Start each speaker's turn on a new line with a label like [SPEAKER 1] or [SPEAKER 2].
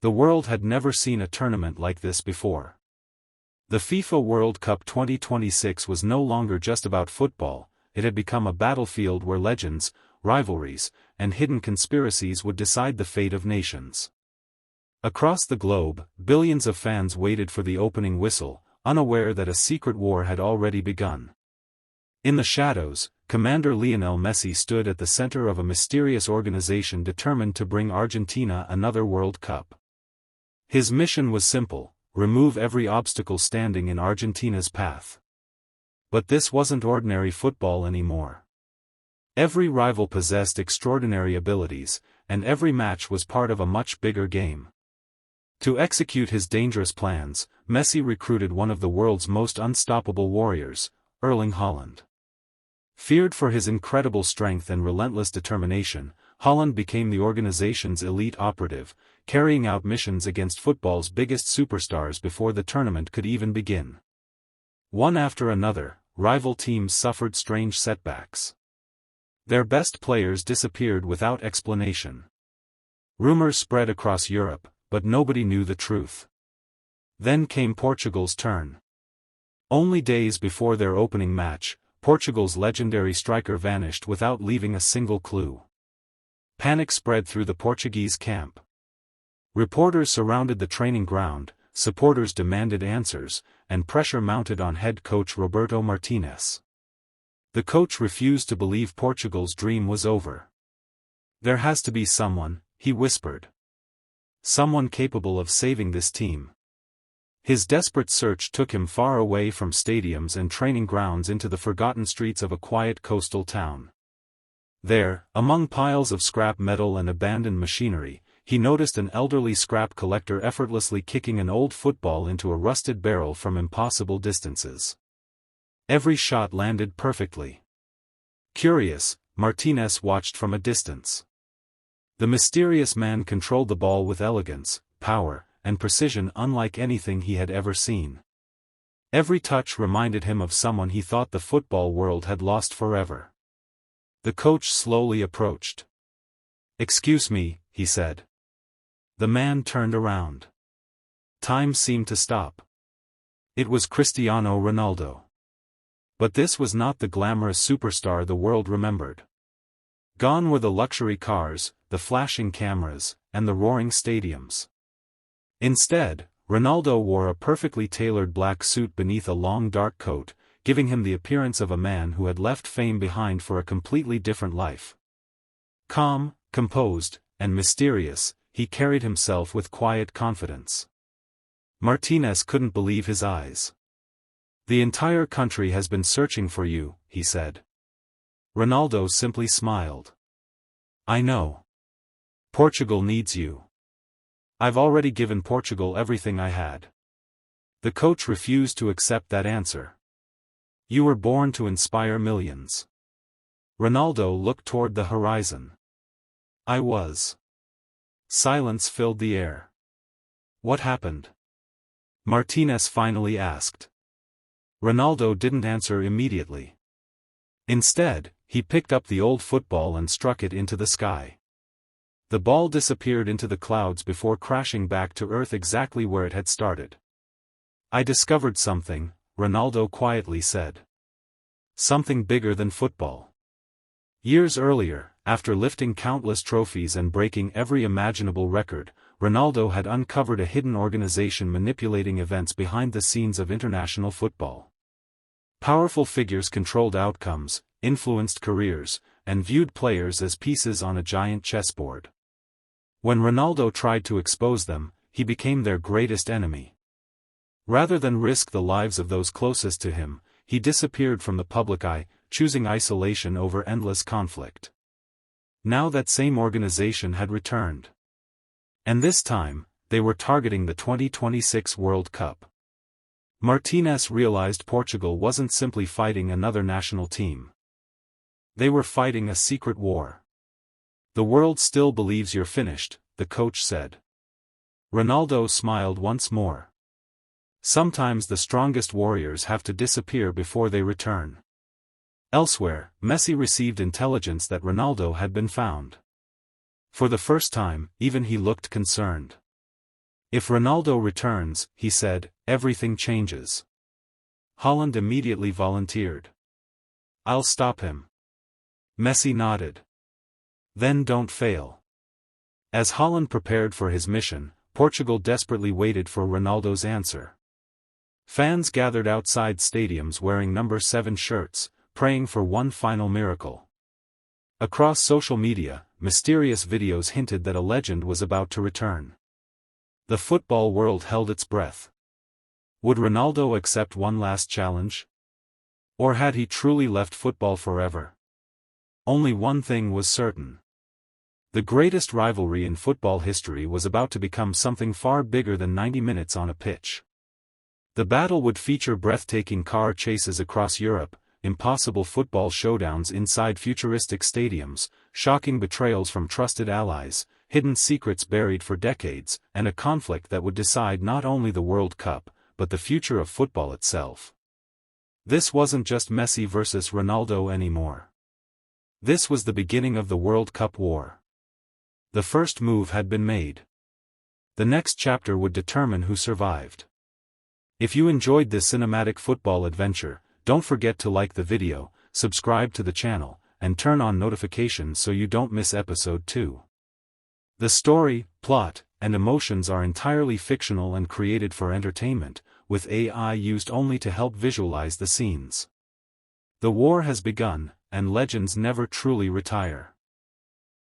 [SPEAKER 1] The world had never seen a tournament like this before. The FIFA World Cup 2026 was no longer just about football, it had become a battlefield where legends, rivalries, and hidden conspiracies would decide the fate of nations. Across the globe, billions of fans waited for the opening whistle, unaware that a secret war had already begun. In the shadows, Commander Lionel Messi stood at the center of a mysterious organization determined to bring Argentina another World Cup. His mission was simple: remove every obstacle standing in Argentina's path. But this wasn't ordinary football anymore. Every rival possessed extraordinary abilities, and every match was part of a much bigger game. To execute his dangerous plans, Messi recruited one of the world's most unstoppable warriors, Erling Haaland. Feared for his incredible strength and relentless determination, Haaland became the organization's elite operative, carrying out missions against football's biggest superstars before the tournament could even begin. One after another, rival teams suffered strange setbacks. Their best players disappeared without explanation. Rumors spread across Europe, but nobody knew the truth. Then came Portugal's turn. Only days before their opening match, Portugal's legendary striker vanished without leaving a single clue. Panic spread through the Portuguese camp. Reporters surrounded the training ground, supporters demanded answers, and pressure mounted on head coach Roberto Martinez. The coach refused to believe Portugal's dream was over. "There has to be someone," he whispered. "Someone capable of saving this team." His desperate search took him far away from stadiums and training grounds into the forgotten streets of a quiet coastal town. There, among piles of scrap metal and abandoned machinery, he noticed an elderly scrap collector effortlessly kicking an old football into a rusted barrel from impossible distances. Every shot landed perfectly. Curious, Martinez watched from a distance. The mysterious man controlled the ball with elegance, power, and precision unlike anything he had ever seen. Every touch reminded him of someone he thought the football world had lost forever. The coach slowly approached. "Excuse me," he said. The man turned around. Time seemed to stop. It was Cristiano Ronaldo. But this was not the glamorous superstar the world remembered. Gone were the luxury cars, the flashing cameras, and the roaring stadiums. Instead, Ronaldo wore a perfectly tailored black suit beneath a long dark coat, giving him the appearance of a man who had left fame behind for a completely different life. Calm, composed, and mysterious, he carried himself with quiet confidence. Martinez couldn't believe his eyes. "The entire country has been searching for you," he said. Ronaldo simply smiled. "I know. Portugal needs you. I've already given Portugal everything I had." The coach refused to accept that answer. "You were born to inspire millions." Ronaldo looked toward the horizon. "I was." Silence filled the air. "What happened?" Martinez finally asked. Ronaldo didn't answer immediately. Instead, he picked up the old football and struck it into the sky. The ball disappeared into the clouds before crashing back to earth exactly where it had started. "I discovered something," Ronaldo quietly said. "Something bigger than football." Years earlier, after lifting countless trophies and breaking every imaginable record, Ronaldo had uncovered a hidden organization manipulating events behind the scenes of international football. Powerful figures controlled outcomes, influenced careers, and viewed players as pieces on a giant chessboard. When Ronaldo tried to expose them, he became their greatest enemy. Rather than risk the lives of those closest to him, he disappeared from the public eye, choosing isolation over endless conflict. Now that same organization had returned. And this time, they were targeting the 2026 World Cup. Martinez realized Portugal wasn't simply fighting another national team. They were fighting a secret war. "The world still believes you're finished," the coach said. Ronaldo smiled once more. "Sometimes the strongest warriors have to disappear before they return." Elsewhere, Messi received intelligence that Ronaldo had been found. For the first time, even he looked concerned. If Ronaldo returns, he said, everything changes. Haaland immediately volunteered. I'll stop him. Messi nodded. Then don't fail. As Haaland prepared for his mission, Portugal desperately waited for Ronaldo's answer. Fans gathered outside stadiums wearing number 7 shirts, praying for one final miracle. Across social media, mysterious videos hinted that a legend was about to return. The football world held its breath. Would Ronaldo accept one last challenge? Or had he truly left football forever? Only one thing was certain. The greatest rivalry in football history was about to become something far bigger than 90 minutes on a pitch. The battle would feature breathtaking car chases across Europe, impossible football showdowns inside futuristic stadiums, shocking betrayals from trusted allies, hidden secrets buried for decades, and a conflict that would decide not only the World Cup, but the future of football itself. This wasn't just Messi versus Ronaldo anymore. This was the beginning of the World Cup war. The first move had been made. The next chapter would determine who survived. If you enjoyed this cinematic football adventure, don't forget to like the video, subscribe to the channel, and turn on notifications so you don't miss episode 2. The story, plot, and emotions are entirely fictional and created for entertainment, with AI used only to help visualize the scenes. The war has begun, and legends never truly retire.